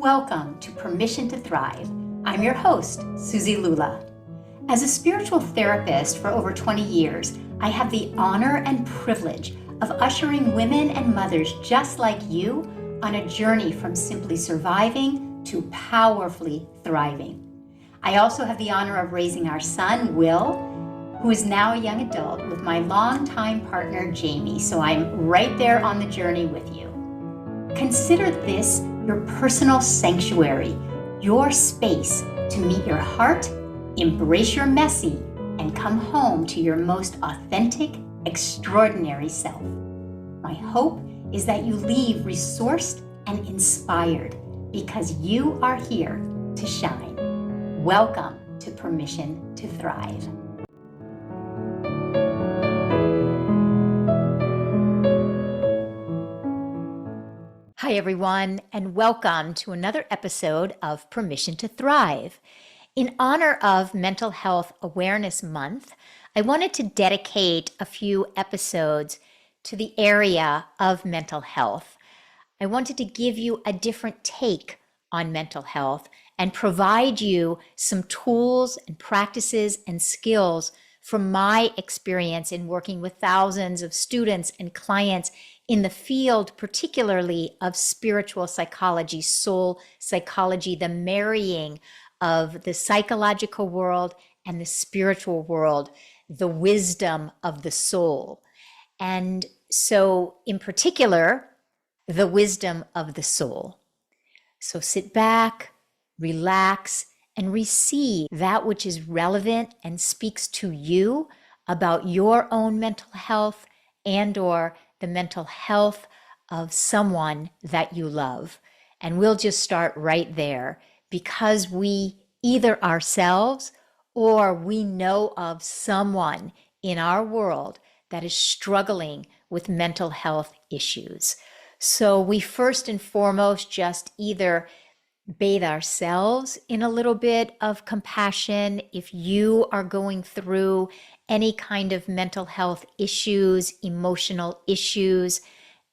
Welcome to Permission to Thrive. I'm your host, Suzi Lula. As a spiritual therapist for over 20 years, I have the honor and privilege of ushering women and mothers just like you on a journey from simply surviving to powerfully thriving. I also have the honor of raising our son, Will, who is now a young adult, with my longtime partner, Jamie, so I'm right there on the journey with you. Consider this your personal sanctuary, your space to meet your heart, embrace your messy, and come home to your most authentic, extraordinary self. My hope is that you leave resourced and inspired because you are here to shine. Welcome to Permission to Thrive. Hi, everyone, and welcome to another episode of Permission to Thrive. In honor of Mental Health Awareness Month, I wanted to dedicate a few episodes to the area of mental health. I wanted to give you a different take on mental health and provide you some tools and practices and skills from my experience in working with thousands of students and clients in the field, particularly of spiritual psychology, soul psychology, the marrying of the psychological world and the spiritual world, the wisdom of the soul. And so, in particular, the wisdom of the soul. So sit back, relax, and receive that which is relevant and speaks to you about your own mental health and/or the mental health of someone that you love. And we'll just start right there because we either ourselves or we know of someone in our world that is struggling with mental health issues. So we first and foremost just either bathe ourselves in a little bit of compassion if you are going through any kind of mental health issues, emotional issues,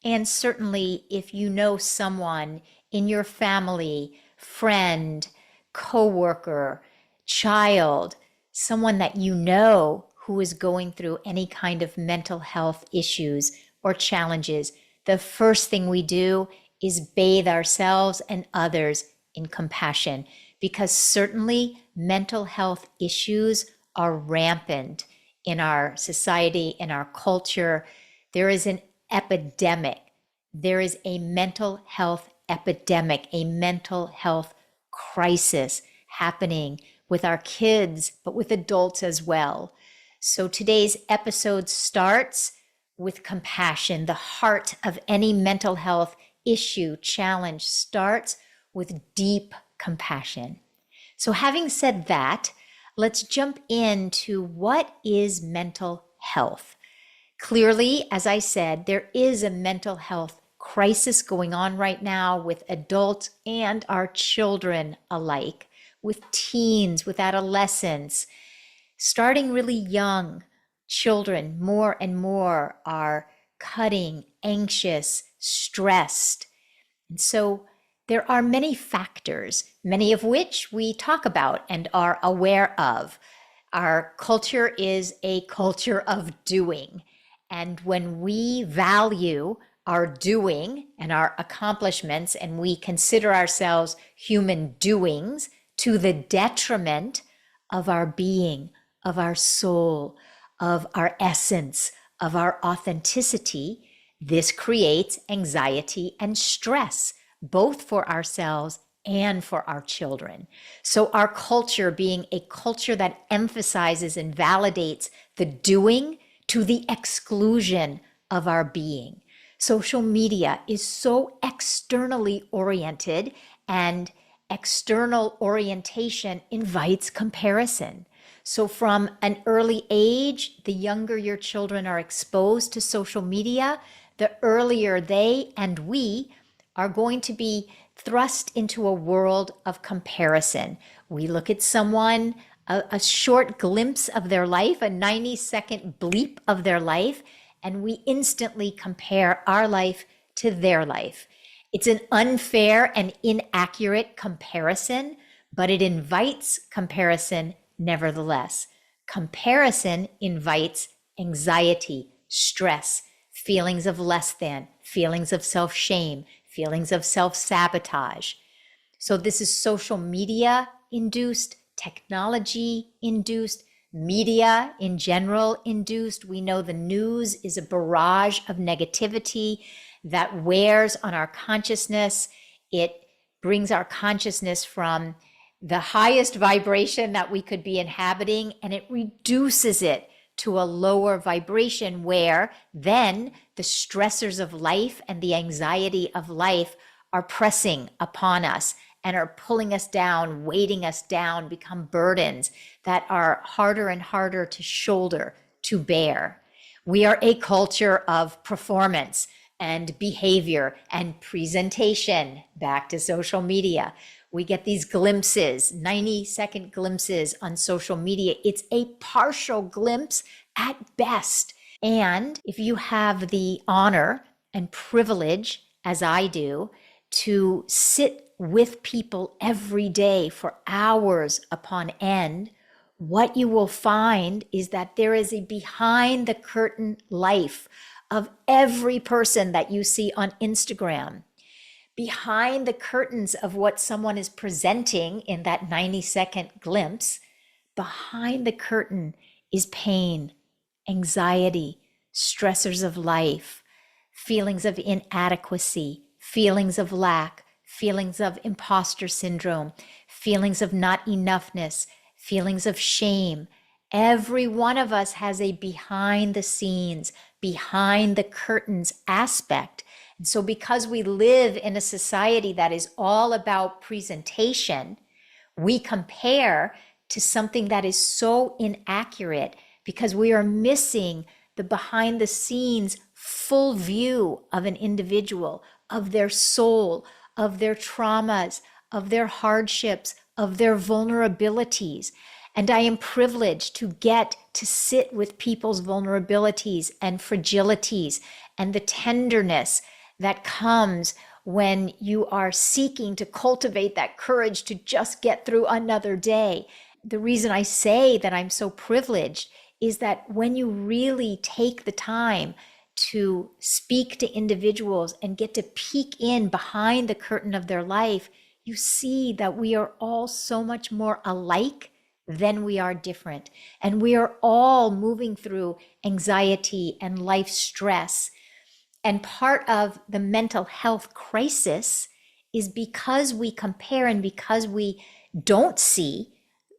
and certainly if you know someone in your family, friend, coworker, child, someone that you know who is going through any kind of mental health issues or challenges, the first thing we do is bathe ourselves and others in compassion, because certainly mental health issues are rampant in our society, in our culture. There is an epidemic. There is a mental health epidemic, a mental health crisis happening with our kids, but with adults as well. So today's episode starts with compassion. The heart of any mental health issue, challenge starts with deep compassion. So having said that, let's jump into what is mental health. Clearly, as I said, there is a mental health crisis going on right now with adults and our children alike, with teens, with adolescents, starting really young. Children more and more are cutting, anxious, stressed. And so there are many factors, many of which we talk about and are aware of. Our culture is a culture of doing. And when we value our doing and our accomplishments, and we consider ourselves human doings to the detriment of our being, of our soul, of our essence, of our authenticity, this creates anxiety and stress, both for ourselves and for our children. So our culture being a culture that emphasizes and validates the doing to the exclusion of our being. Social media is so externally oriented, and external orientation invites comparison. So from an early age, the younger your children are exposed to social media, the earlier they and we are going to be thrust into a world of comparison. We look at someone, a short glimpse of their life, a 90-second bleep of their life, and we instantly compare our life to their life. It's an unfair and inaccurate comparison, but it invites comparison nevertheless. Comparison invites anxiety, stress, feelings of less than, feelings of self-shame, feelings of self-sabotage. So this is social media induced, technology induced, media in general induced. We know the news is a barrage of negativity that wears on our consciousness. It brings our consciousness from the highest vibration that we could be inhabiting, and it reduces it to a lower vibration where then the stressors of life and the anxiety of life are pressing upon us and are pulling us down, weighting us down, become burdens that are harder and harder to shoulder, to bear. We are a culture of performance and behavior and presentation. Back to social media. We get these glimpses, 90-second glimpses on social media. It's a partial glimpse at best. And if you have the honor and privilege, as I do, to sit with people every day for hours upon end, what you will find is that there is a behind the curtain life of every person that you see on Instagram. Behind the curtains of what someone is presenting in that 90-second glimpse, behind the curtain is pain, anxiety, stressors of life, feelings of inadequacy, feelings of lack, feelings of imposter syndrome, feelings of not enoughness, feelings of shame. Every one of us has a behind the scenes, behind the curtains aspect. And so because we live in a society that is all about presentation, we compare to something that is so inaccurate because we are missing the behind the scenes full view of an individual, of their soul, of their traumas, of their hardships, of their vulnerabilities. And I am privileged to get to sit with people's vulnerabilities and fragilities and the tenderness that comes when you are seeking to cultivate that courage to just get through another day. The reason I say that I'm so privileged is that when you really take the time to speak to individuals and get to peek in behind the curtain of their life, you see that we are all so much more alike than we are different. And we are all moving through anxiety and life stress. And part of the mental health crisis is because we compare and because we don't see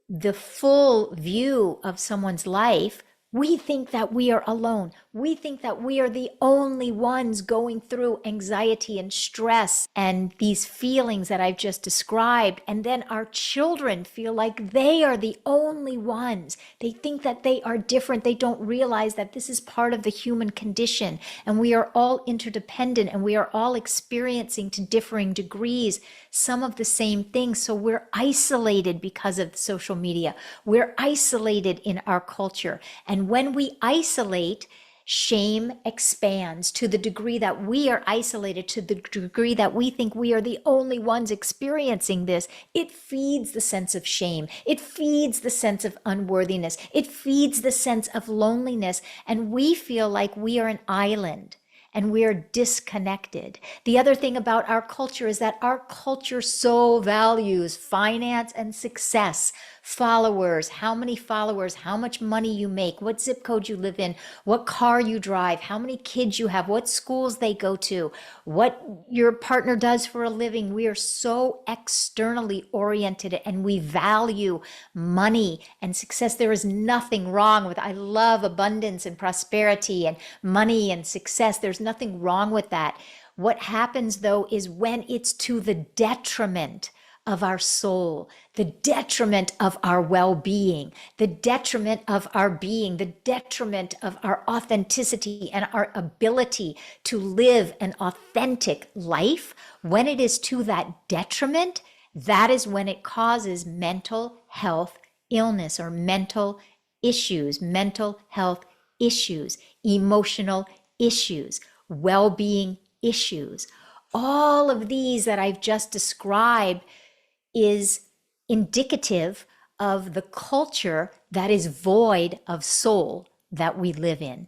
the full view of someone's life, we think that we are alone. We think that we are the only ones going through anxiety and stress and these feelings that I've just described. And then our children feel like they are the only ones. They think that they are different. They don't realize that this is part of the human condition. And we are all interdependent and we are all experiencing to differing degrees some of the same things. So we're isolated because of social media. We're isolated in our culture. And when we isolate, shame expands to the degree that we are isolated, to the degree that we think we are the only ones experiencing this. It feeds the sense of shame. It feeds the sense of unworthiness. It feeds the sense of loneliness. And we feel like we are an island and we are disconnected. The other thing about our culture is that our culture so values finance and success, followers, how many followers, how much money you make, what zip code you live in, what car you drive, how many kids you have, what schools they go to, what your partner does for a living. We are so externally oriented and we value money and success. There is nothing wrong with, I love abundance and prosperity and money and success. There's nothing wrong with that. What happens though is when it's to the detriment of our soul, the detriment of our well-being, the detriment of our being, the detriment of our authenticity and our ability to live an authentic life, when it is to that detriment, that is when it causes mental health illness or mental issues, mental health issues, emotional issues, well-being issues. All of these that I've just described is indicative of the culture that is void of soul that we live in.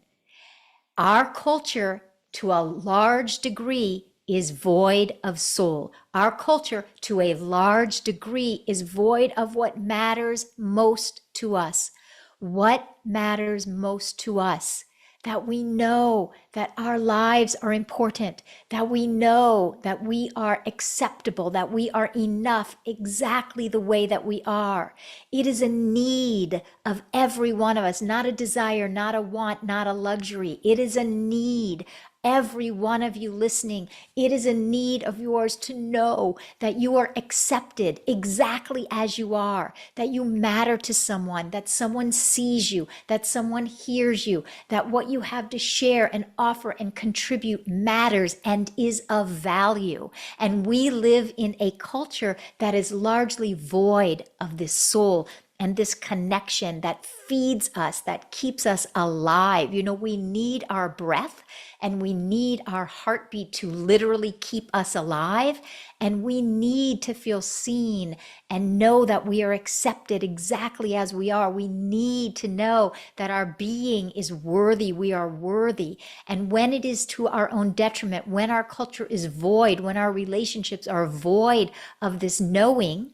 Our culture, to a large degree, is void of soul. Our culture, to a large degree, is void of what matters most to us. What matters most to us? That we know that our lives are important, that we know that we are acceptable, that we are enough exactly the way that we are. It is a need of every one of us, not a desire, not a want, not a luxury. It is a need. Every one of you listening, it is a need of yours to know that you are accepted exactly as you are, that you matter to someone, that someone sees you, that someone hears you, that what you have to share and offer and contribute matters and is of value. And we live in a culture that is largely void of this soul and this connection that feeds us, that keeps us alive. You know, we need our breath and we need our heartbeat to literally keep us alive. And we need to feel seen and know that we are accepted exactly as we are. We need to know that our being is worthy. We are worthy. And when it is to our own detriment, when our culture is void, when our relationships are void of this knowing,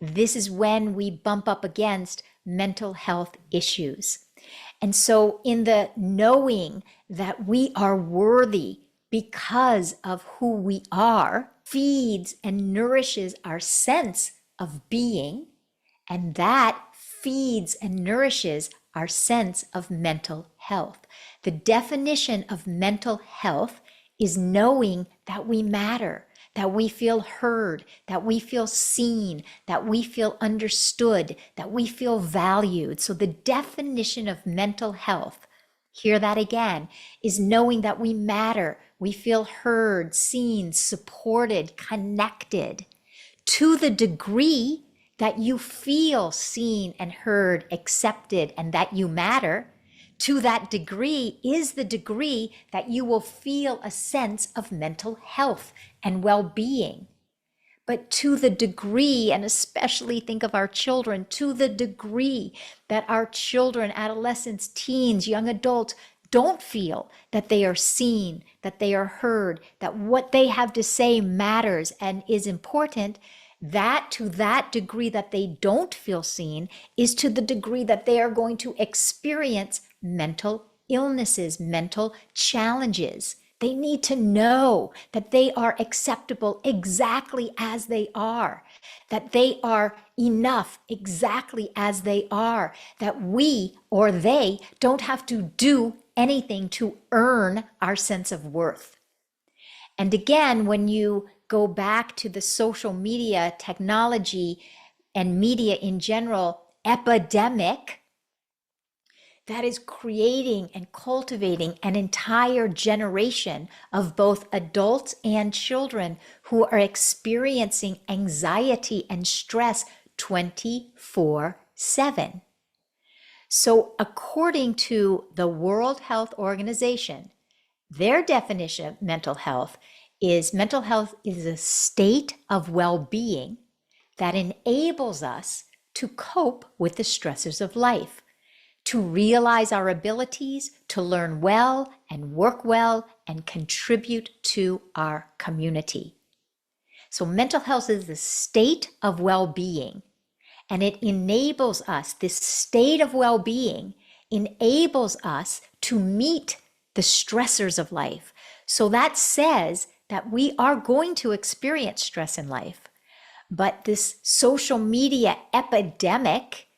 this is when we bump up against mental health issues. And so, in the knowing that we are worthy because of who we are, feeds and nourishes our sense of being, and that feeds and nourishes our sense of mental health. The definition of mental health is knowing that we matter, that we feel heard, that we feel seen, that we feel understood, that we feel valued. So the definition of mental health, hear that again, is knowing that we matter, we feel heard, seen, supported, connected. To the degree that you feel seen and heard, accepted, and that you matter, to that degree is the degree that you will feel a sense of mental health and well-being. But to the degree, and especially think of our children, to the degree that our children, adolescents, teens, young adults don't feel that they are seen, that they are heard, that what they have to say matters and is important, that to that degree that they don't feel seen is to the degree that they are going to experience mental illnesses, mental challenges. They need to know that they are acceptable exactly as they are, that they are enough exactly as they are, that we or they don't have to do anything to earn our sense of worth. And again, when you go back to the social media technology and media in general epidemic, that is creating and cultivating an entire generation of both adults and children who are experiencing anxiety and stress 24/7. So, according to the World Health Organization, their definition of mental health is a state of well-being that enables us to cope with the stressors of life, to realize our abilities, to learn well and work well and contribute to our community. So mental health is the state of well-being, and it enables us, this state of well-being enables us to meet the stressors of life. So that says that we are going to experience stress in life. But this social media epidemic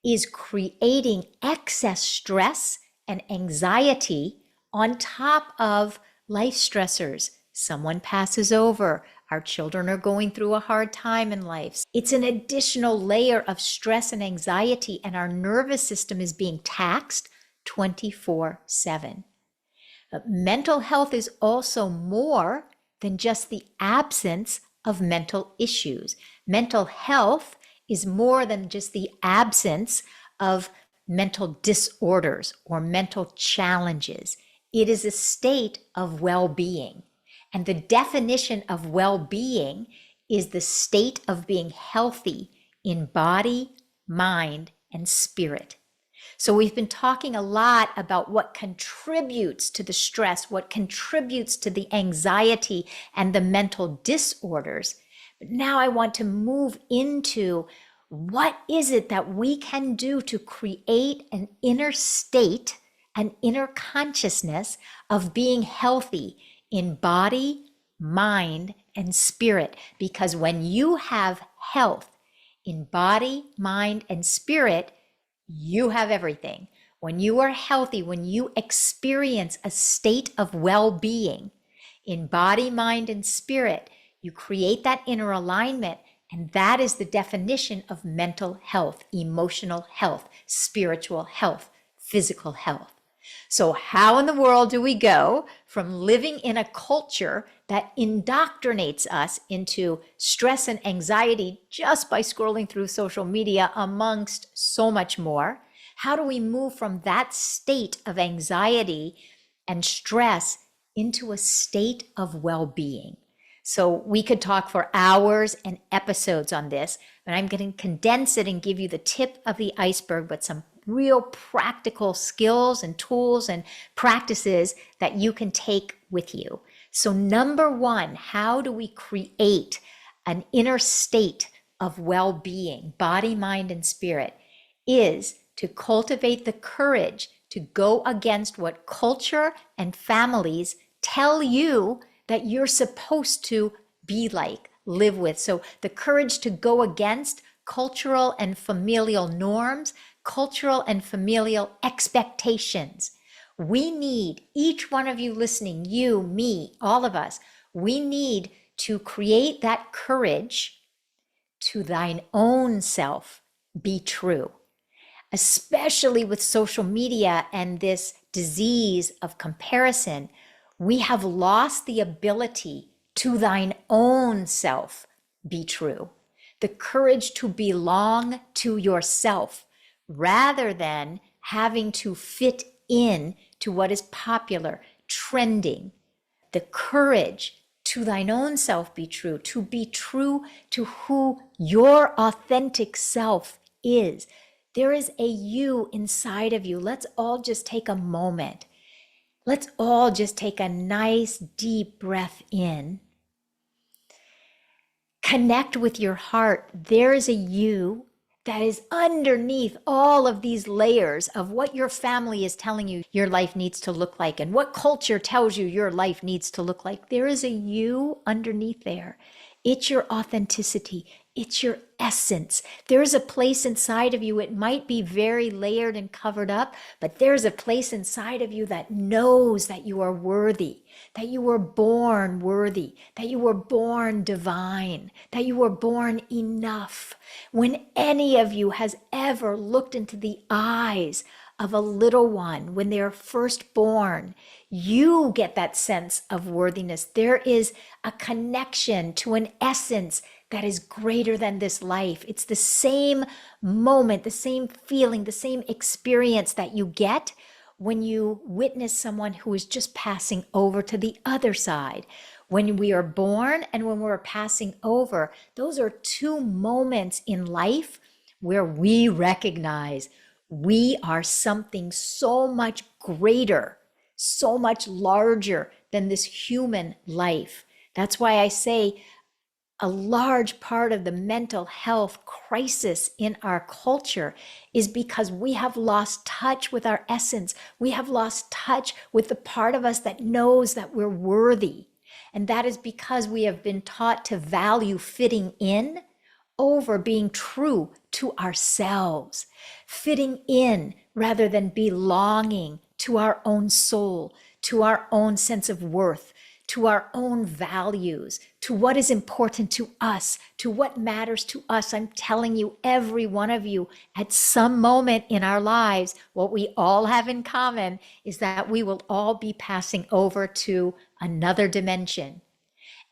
is creating excess stress and anxiety on top of life stressors. Someone passes over, our children are going through a hard time in life. It's an additional layer of stress and anxiety, and our nervous system is being taxed 24/7. Mental health is also more than just the absence of mental issues. Mental health is more than just the absence of mental disorders or mental challenges. It is a state of well-being. And the definition of well-being is the state of being healthy in body, mind, and spirit. So we've been talking a lot about what contributes to the stress, what contributes to the anxiety and the mental disorders. But now I want to move into what is it that we can do to create an inner state, an inner consciousness of being healthy in body, mind, and spirit. Because when you have health in body, mind, and spirit, you have everything. When you are healthy, when you experience a state of well-being in body, mind, and spirit, you create that inner alignment. And that is the definition of mental health, emotional health, spiritual health, physical health. So how in the world do we go from living in a culture that indoctrinates us into stress and anxiety just by scrolling through social media amongst so much more? How do we move from that state of anxiety and stress into a state of well-being? So we could talk for hours and episodes on this, but I'm going to condense it and give you the tip of the iceberg, but some real practical skills and tools and practices that you can take with you. So number one, how do we create an inner state of well-being, body, mind, and spirit, is to cultivate the courage to go against what culture and families tell you that you're supposed to be like, live with. So the courage to go against cultural and familial norms, cultural and familial expectations. We need, each one of you listening, you, me, all of us, we need to create that courage to thine own self be true. Especially with social media and this disease of comparison, we have lost the ability to thine own self be true. The courage to belong to yourself rather than having to fit in to what is popular, trending. The courage to thine own self be true to who your authentic self is. There is a you inside of you. Let's all just take a moment. Let's all just take a nice deep breath in. Connect with your heart. There is a you that is underneath all of these layers of what your family is telling you your life needs to look like and what culture tells you your life needs to look like. There is a you underneath there. It's your authenticity. It's your essence. There's a place inside of you. It might be very layered and covered up, but there's a place inside of you that knows that you are worthy, that you were born worthy, that you were born divine, that you were born enough. When any of you has ever looked into the eyes of a little one when they are first born, you get that sense of worthiness. There is a connection to an essence that is greater than this life. It's the same moment, the same feeling, the same experience that you get when you witness someone who is just passing over to the other side. When we are born and when we're passing over, those are two moments in life where we recognize we are something so much greater, so much larger than this human life. That's why I say a large part of the mental health crisis in our culture is because we have lost touch with our essence. We have lost touch with the part of us that knows that we're worthy. And that is because we have been taught to value fitting in over being true to ourselves, fitting in rather than belonging to our own soul, to our own sense of worth, to our own values, to what is important to us, to what matters to us. I'm telling you, every one of you, at some moment in our lives, what we all have in common is that we will all be passing over to another dimension.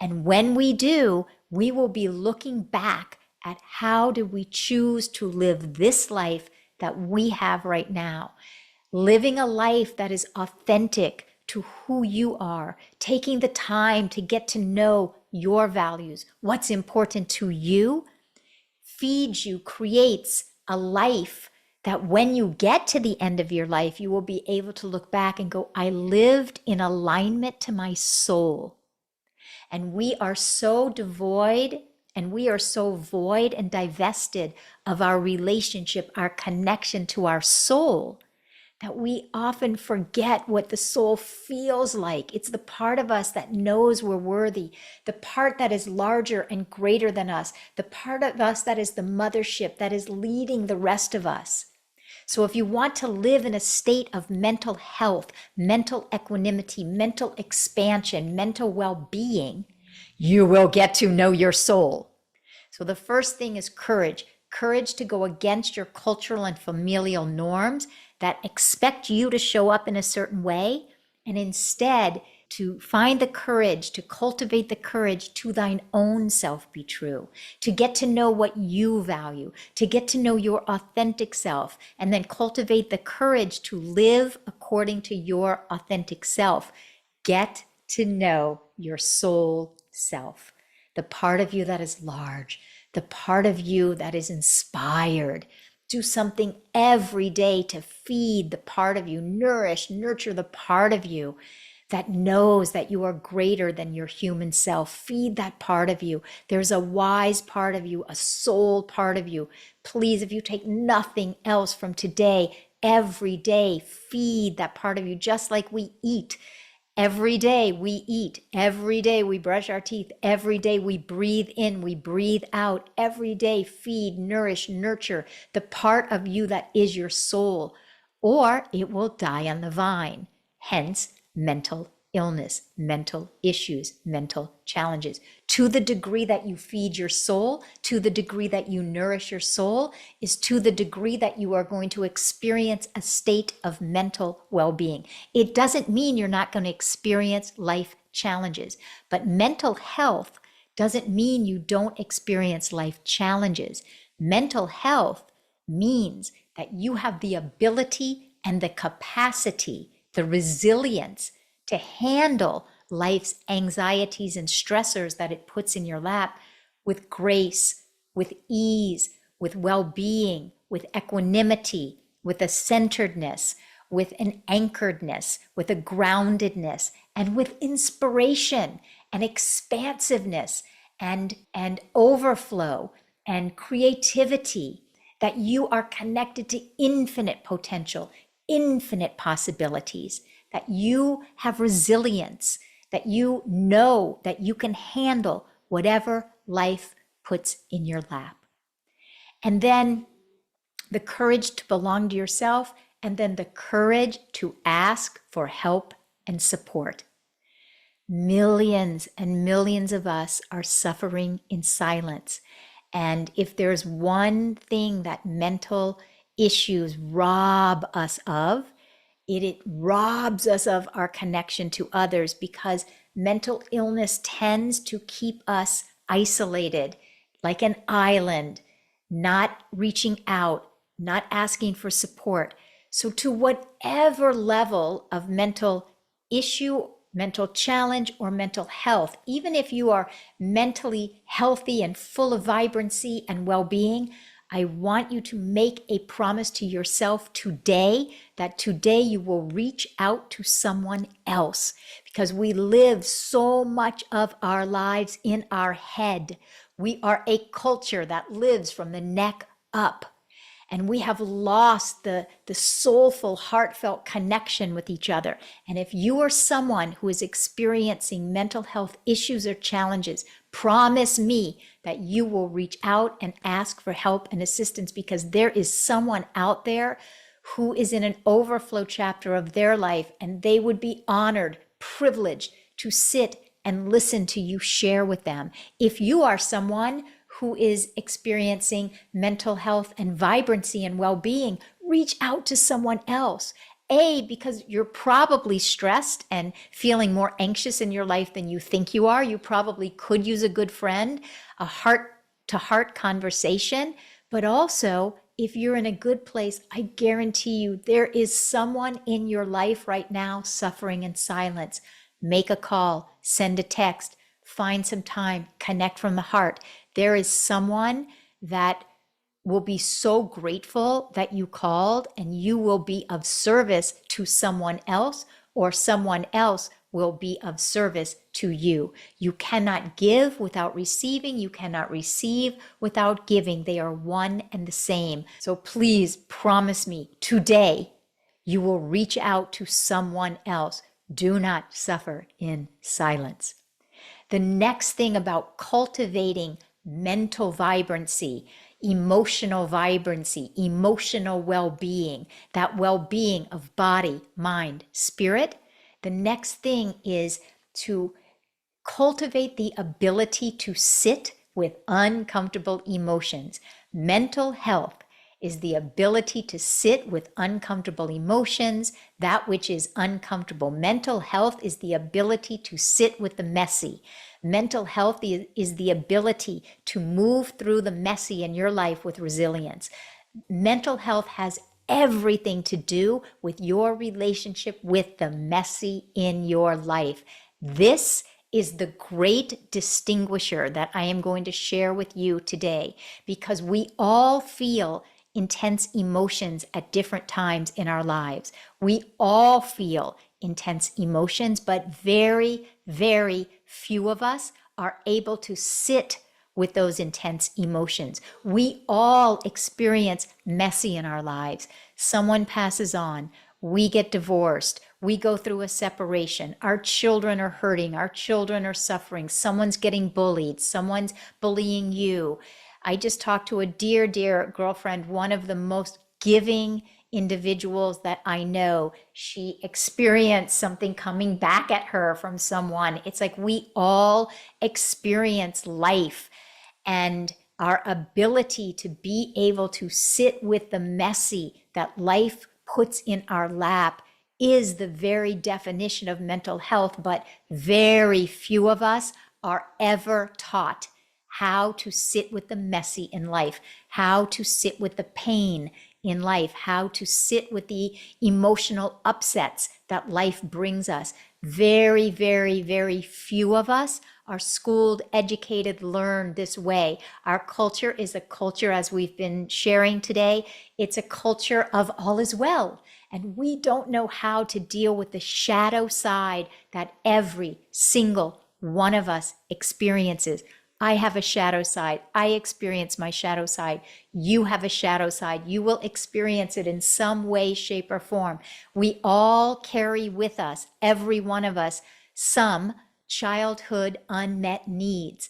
And when we do, we will be looking back at how do we choose to live this life that we have right now, living a life that is authentic to who you are, taking the time to get to know your values, what's important to you, feeds you, creates a life that when you get to the end of your life, you will be able to look back and go, I lived in alignment to my soul. And we are so devoid and we are so void and divested of our relationship, our connection to our soul, that we often forget what the soul feels like. It's the part of us that knows we're worthy, the part that is larger and greater than us, the part of us that is the mothership, that is leading the rest of us. So if you want to live in a state of mental health, mental equanimity, mental expansion, mental well-being, you will get to know your soul. So the first thing is courage. Courage to go against your cultural and familial norms that expect you to show up in a certain way, and instead to find the courage, to cultivate the courage to thine own self be true, to get to know what you value, to get to know your authentic self, and then cultivate the courage to live according to your authentic self. Get to know your soul self, the part of you that is large, the part of you that is inspired. Do something every day to feed the part of you, nourish, nurture the part of you that knows that you are greater than your human self. Feed that part of you. There's a wise part of you, a soul part of you. Please, if you take nothing else from today, every day, feed that part of you, just like we eat. Every day we eat, every day we brush our teeth, every day we breathe in, we breathe out, every day feed, nourish, nurture the part of you that is your soul, or it will die on the vine. Hence, mental illness, mental issues, mental challenges. To the degree that you feed your soul, to the degree that you nourish your soul, is to the degree that you are going to experience a state of mental well-being. It doesn't mean you're not going to experience life challenges, but mental health doesn't mean you don't experience life challenges. Mental health means that you have the ability and the capacity, the resilience to handle life's anxieties and stressors that it puts in your lap with grace, with ease, with well-being, with equanimity, with a centeredness, with an anchoredness, with a groundedness, and with inspiration and expansiveness and overflow and creativity, that you are connected to infinite potential, infinite possibilities, that you have resilience, that you know that you can handle whatever life puts in your lap. And then the courage to belong to yourself, and then the courage to ask for help and support. Millions and millions of us are suffering in silence. And if there's one thing that mental issues rob us of, it robs us of our connection to others, because mental illness tends to keep us isolated, like an island, not reaching out, not asking for support. So to whatever level of mental issue, mental challenge, or mental health, even if you are mentally healthy and full of vibrancy and well-being, I want you to make a promise to yourself today that today you will reach out to someone else, because we live so much of our lives in our head. We are a culture that lives from the neck up, and we have lost the soulful, heartfelt connection with each other. And if you are someone who is experiencing mental health issues or challenges, promise me that you will reach out and ask for help and assistance, because there is someone out there who is in an overflow chapter of their life, and they would be honored, privileged to sit and listen to you share with them. If you are someone who is experiencing mental health and vibrancy and well-being, reach out to someone else. Because you're probably stressed and feeling more anxious in your life than you think you are. You probably could use a good friend, a heart-to-heart conversation, but also if you're in a good place, I guarantee you there is someone in your life right now suffering in silence. Make a call, send a text, find some time, connect from the heart. There is someone that will be so grateful that you called, and you will be of service to someone else, or someone else will be of service to you. You cannot give without receiving. You cannot receive without giving. They are one and the same. So please promise me today you will reach out to someone else. Do not suffer in silence. The next thing about cultivating mental vibrancy, emotional well-being, that well-being of body, mind, spirit. The next thing is to cultivate the ability to sit with uncomfortable emotions. Mental health is the ability to sit with uncomfortable emotions, that which is uncomfortable. Mental health is the ability to sit with the messy. Mental health is the ability to move through the messy in your life with resilience. Mental health has everything to do with your relationship with the messy in your life. This is the great distinguisher that I am going to share with you today, because we all feel intense emotions at different times in our lives. We all feel intense emotions, but very, very few of us are able to sit with those intense emotions. We all experience messy in our lives. Someone passes on, we get divorced, we go through a separation, our children are hurting, our children are suffering, someone's getting bullied, someone's bullying you. I just talked to a dear, dear girlfriend, one of the most giving individuals that I know. She experienced something coming back at her from someone. It's like we all experience life, and our ability to be able to sit with the messy that life puts in our lap is the very definition of mental health, but very few of us are ever taught how to sit with the messy in life, how to sit with the pain in life, how to sit with the emotional upsets that life brings us. Very, very, very few of us are schooled, educated, learned this way. Our culture is a culture, as we've been sharing today, it's a culture of all is well. And we don't know how to deal with the shadow side that every single one of us experiences. I have a shadow side. I experience my shadow side. You have a shadow side. You will experience it in some way, shape, or form. We all carry with us, every one of us, some childhood unmet needs.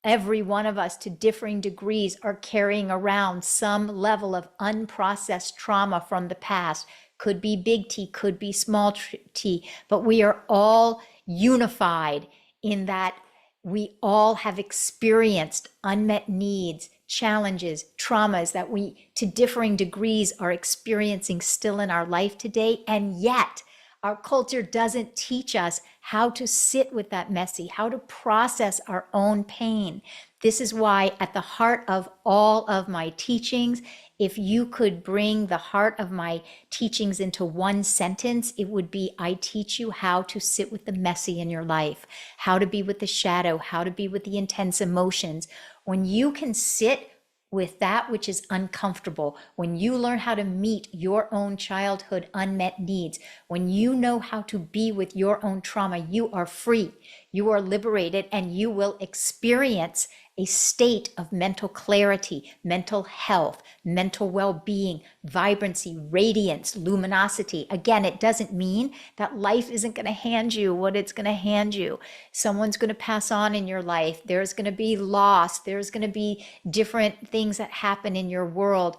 Every one of us, to differing degrees, are carrying around some level of unprocessed trauma from the past. Could be big T, could be small t, but we are all unified in that we all have experienced unmet needs, challenges, traumas that we, to differing degrees, are experiencing still in our life today. And yet, our culture doesn't teach us how to sit with that messy, how to process our own pain. This is why, at the heart of all of my teachings, if you could bring the heart of my teachings into one sentence, it would be, I teach you how to sit with the messy in your life, how to be with the shadow, how to be with the intense emotions. When you can sit with that which is uncomfortable, when you learn how to meet your own childhood unmet needs, when you know how to be with your own trauma, you are free, you are liberated, and you will experience a state of mental clarity, mental health, mental well-being, vibrancy, radiance, luminosity. Again, it doesn't mean that life isn't going to hand you what it's going to hand you. Someone's going to pass on in your life. There's going to be loss. There's going to be different things that happen in your world.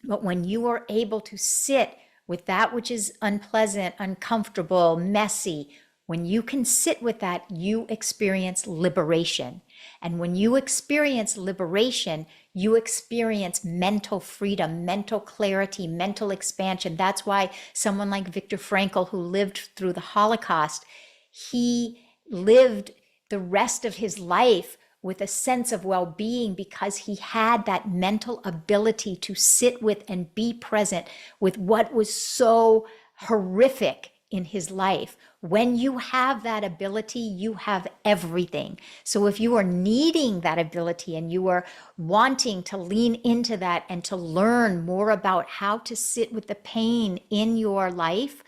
But when you are able to sit with that which is unpleasant, uncomfortable, messy, when you can sit with that, you experience liberation. And when you experience liberation, you experience mental freedom, mental clarity, mental expansion. That's why someone like Viktor Frankl, who lived through the Holocaust, he lived the rest of his life with a sense of well-being because he had that mental ability to sit with and be present with what was so horrific in his life. When you have that ability, you have everything. So if you are needing that ability and you are wanting to lean into that and to learn more about how to sit with the pain in your life,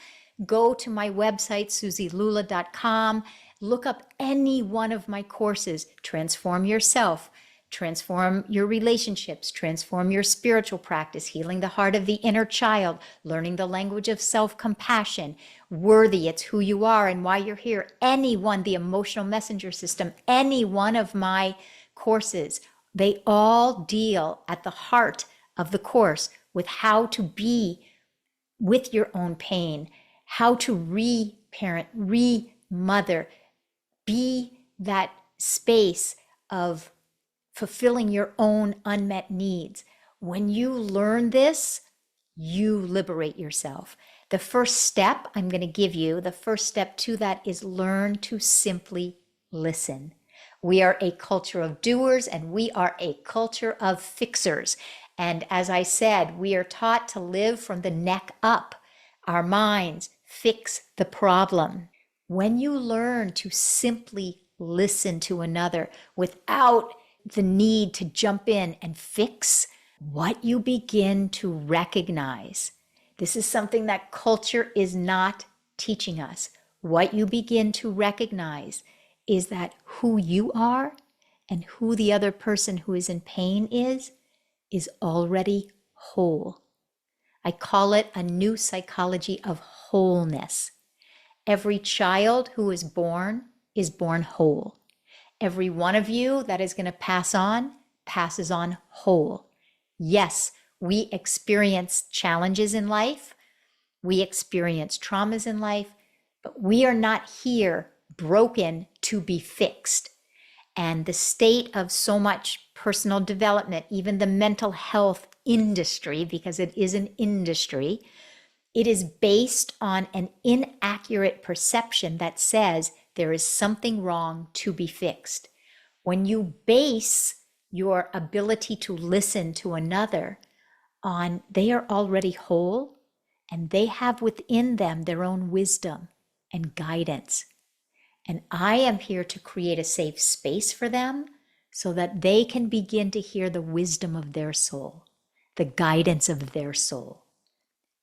go to my website, suzilula.com. Look up any one of my courses. Transform yourself, transform your relationships, transform your spiritual practice, healing the heart of the inner child, learning the language of self-compassion, worthy, it's who you are and why you're here. Any one, the emotional messenger system, any one of my courses, they all deal at the heart of the course with how to be with your own pain, how to re-parent, re-mother, be that space of fulfilling your own unmet needs. When you learn this, you liberate yourself. The first step I'm going to give you, the first step to that is learn to simply listen. We are a culture of doers and we are a culture of fixers. And as I said, we are taught to live from the neck up. Our minds fix the problem. When you learn to simply listen to another without the need to jump in and fix, what you begin to recognize, this is something that culture is not teaching us. What you begin to recognize is that who you are and who the other person who is in pain is already whole. I call it a new psychology of wholeness. Every child who is born whole. Every one of you that is going to passes on whole. Yes, we experience challenges in life. We experience traumas in life, but we are not here broken to be fixed. And the state of so much personal development, even the mental health industry, because it is an industry, it is based on an inaccurate perception that says there is something wrong to be fixed. When you base your ability to listen to another on they are already whole and they have within them their own wisdom and guidance. And I am here to create a safe space for them so that they can begin to hear the wisdom of their soul, the guidance of their soul.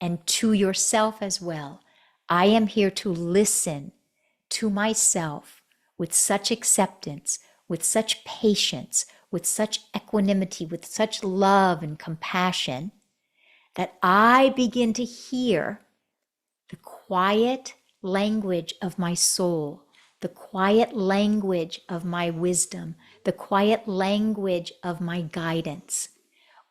And to yourself as well. I am here to listen to myself with such acceptance, with such patience, with such equanimity, with such love and compassion that I begin to hear the quiet language of my soul, the quiet language of my wisdom, the quiet language of my guidance.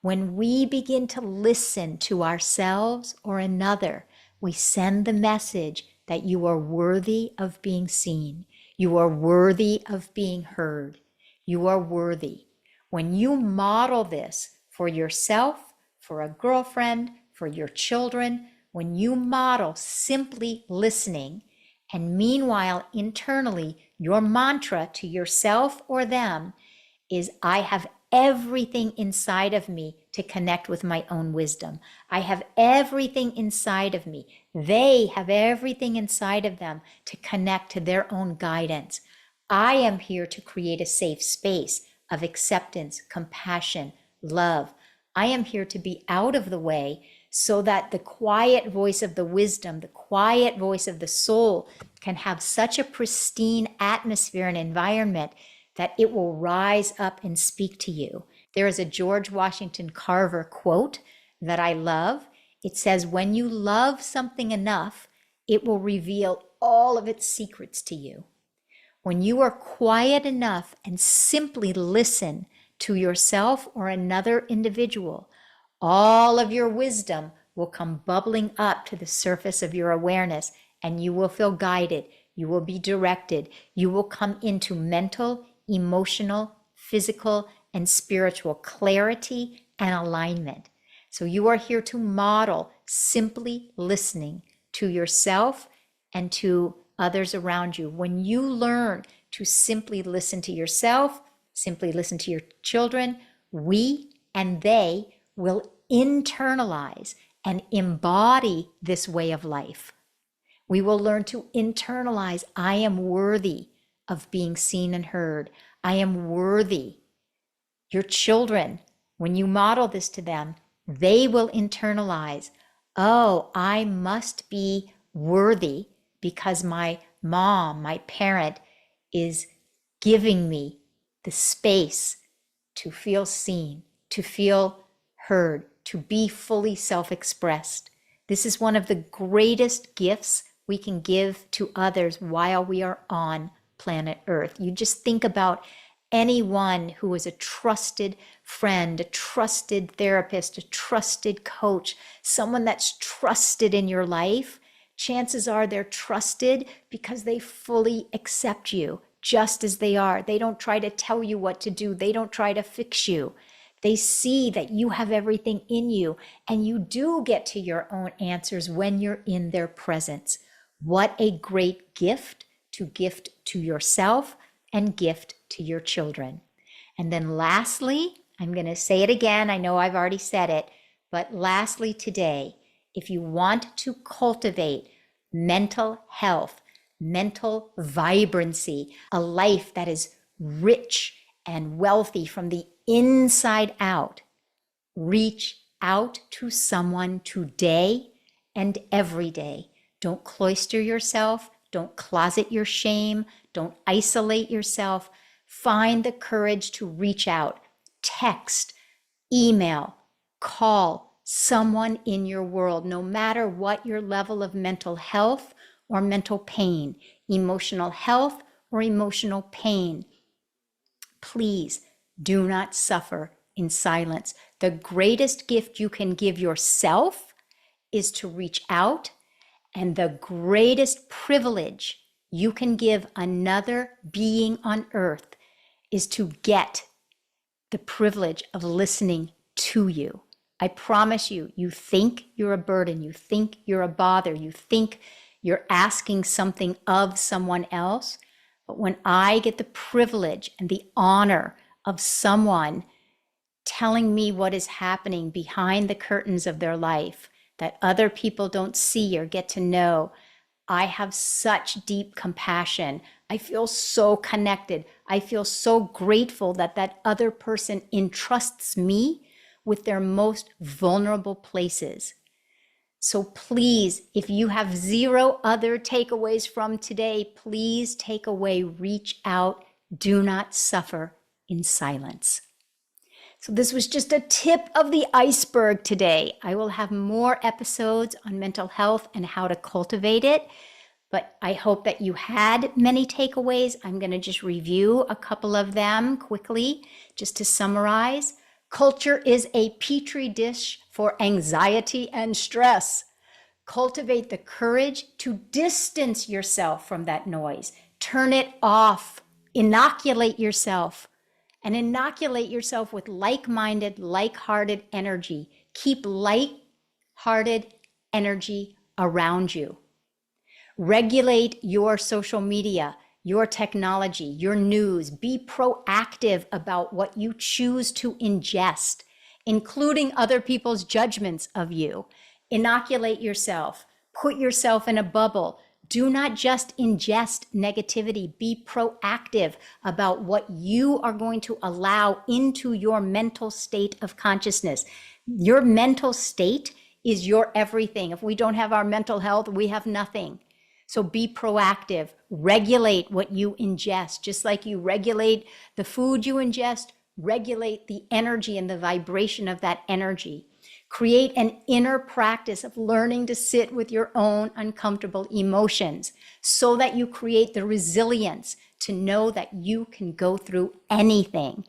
When we begin to listen to ourselves or another, we send the message that you are worthy of being seen. You are worthy of being heard. You are worthy. When you model this for yourself, for a girlfriend, for your children, when you model simply listening, and meanwhile, internally, your mantra to yourself or them is, I have everything inside of me to connect with my own wisdom. I have everything inside of me. They have everything inside of them to connect to their own guidance. I am here to create a safe space of acceptance, compassion, love. I am here to be out of the way so that the quiet voice of the wisdom, the quiet voice of the soul can have such a pristine atmosphere and environment that it will rise up and speak to you. There is a George Washington Carver quote that I love. It says, when you love something enough, it will reveal all of its secrets to you. When you are quiet enough and simply listen to yourself or another individual, all of your wisdom will come bubbling up to the surface of your awareness, and you will feel guided. You will be directed. You will come into mental, emotional, physical, and spiritual clarity and alignment. So you are here to model simply listening to yourself and to others around you. When you learn to simply listen to yourself, Simply listen to your children. We and they will internalize and embody this way of life. We will learn to internalize, I am worthy of being seen and heard. I am worthy. Your children, when you model this to them, they will internalize, oh, I must be worthy because my mom, my parent, is giving me the space to feel seen, to feel heard, to be fully self-expressed. This is one of the greatest gifts we can give to others while we are on planet Earth. You just think about anyone who is a trusted friend, a trusted therapist, a trusted coach, someone that's trusted in your life. Chances are they're trusted because they fully accept you just as they are. They don't try to tell you what to do. They don't try to fix you. They see that you have everything in you and you do get to your own answers when you're in their presence. What a great gift to yourself and gift to your children. And then lastly, I'm going to say it again. I know I've already said it, but lastly today, if you want to cultivate mental health, mental vibrancy, a life that is rich and wealthy from the inside out, reach out to someone today and every day. Don't cloister yourself. Don't closet your shame. Don't isolate yourself. Find the courage to reach out. Text, email, call someone in your world, no matter what your level of mental health or mental pain, emotional health or emotional pain. Please do not suffer in silence. The greatest gift you can give yourself is to reach out, and the greatest privilege you can give another being on earth is to get the privilege of listening to you. I promise you, you think you're a burden, you think you're a bother, you think you're asking something of someone else. But when I get the privilege and the honor of someone telling me what is happening behind the curtains of their life that other people don't see or get to know, I have such deep compassion. I feel so connected. I feel so grateful that that other person entrusts me with their most vulnerable places. So please, if you have zero other takeaways from today, please take away, reach out, do not suffer in silence. So this was just a tip of the iceberg today. I will have more episodes on mental health and how to cultivate it, but I hope that you had many takeaways. I'm going to just review a couple of them quickly, just to summarize. Culture is a petri dish for anxiety and stress. Cultivate the courage to distance yourself from that noise. Turn it off. Inoculate yourself. And inoculate yourself with like-minded, like-hearted energy. Keep light-hearted energy around you. Regulate your social media, your technology, your news. Be proactive about what you choose to ingest, including other people's judgments of you. Inoculate yourself. Put yourself in a bubble. Do not just ingest negativity. Be proactive about what you are going to allow into your mental state of consciousness. Your mental state is your everything. If we don't have our mental health, we have nothing. So be proactive. Regulate what you ingest. Just like you regulate the food you ingest, regulate the energy and the vibration of that energy. Create an inner practice of learning to sit with your own uncomfortable emotions so that you create the resilience to know that you can go through anything.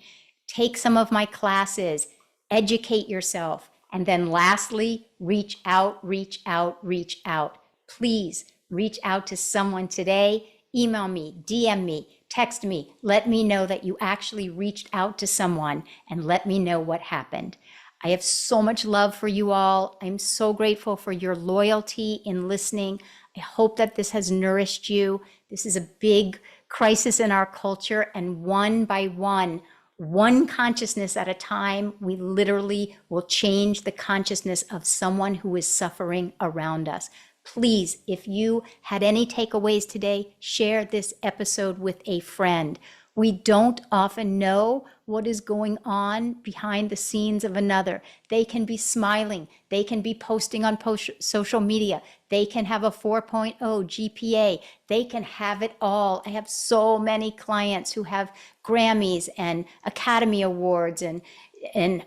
Take some of my classes, educate yourself, and then lastly, reach out, reach out, reach out. Please reach out to someone today. Email me, DM me, text me. Let me know that you actually reached out to someone and let me know what happened. I have so much love for you all. I'm so grateful for your loyalty in listening. I hope that this has nourished you. This is a big crisis in our culture, and one by one, one consciousness at a time, we literally will change the consciousness of someone who is suffering around us. Please, if you had any takeaways today, share this episode with a friend. We don't often know what is going on behind the scenes of another. They can be smiling. They can be posting on social media. They can have a 4.0 GPA. They can have it all. I have so many clients who have Grammys and Academy Awards and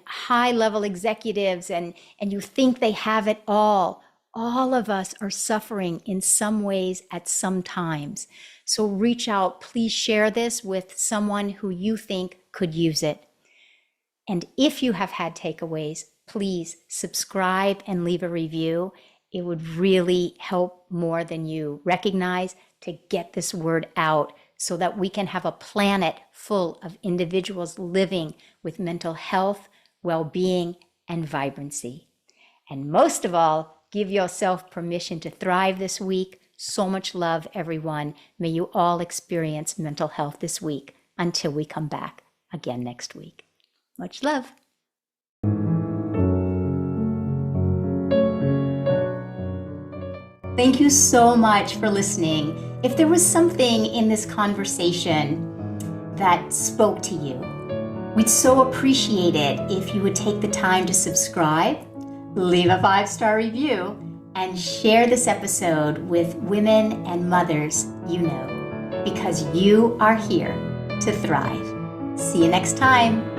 high-level executives, and you think they have it all. All of us are suffering in some ways at some times. So reach out, please share this with someone who you think could use it. And if you have had takeaways, please subscribe and leave a review. It would really help more than you recognize to get this word out so that we can have a planet full of individuals living with mental health, well-being, and vibrancy. And most of all, give yourself permission to thrive this week. So much love, everyone. May you all experience mental health this week until we come back again next week. Much love. Thank you so much for listening. If there was something in this conversation that spoke to you, we'd so appreciate it if you would take the time to subscribe, leave a 5-star review, and share this episode with women and mothers you know, because you are here to thrive. See you next time.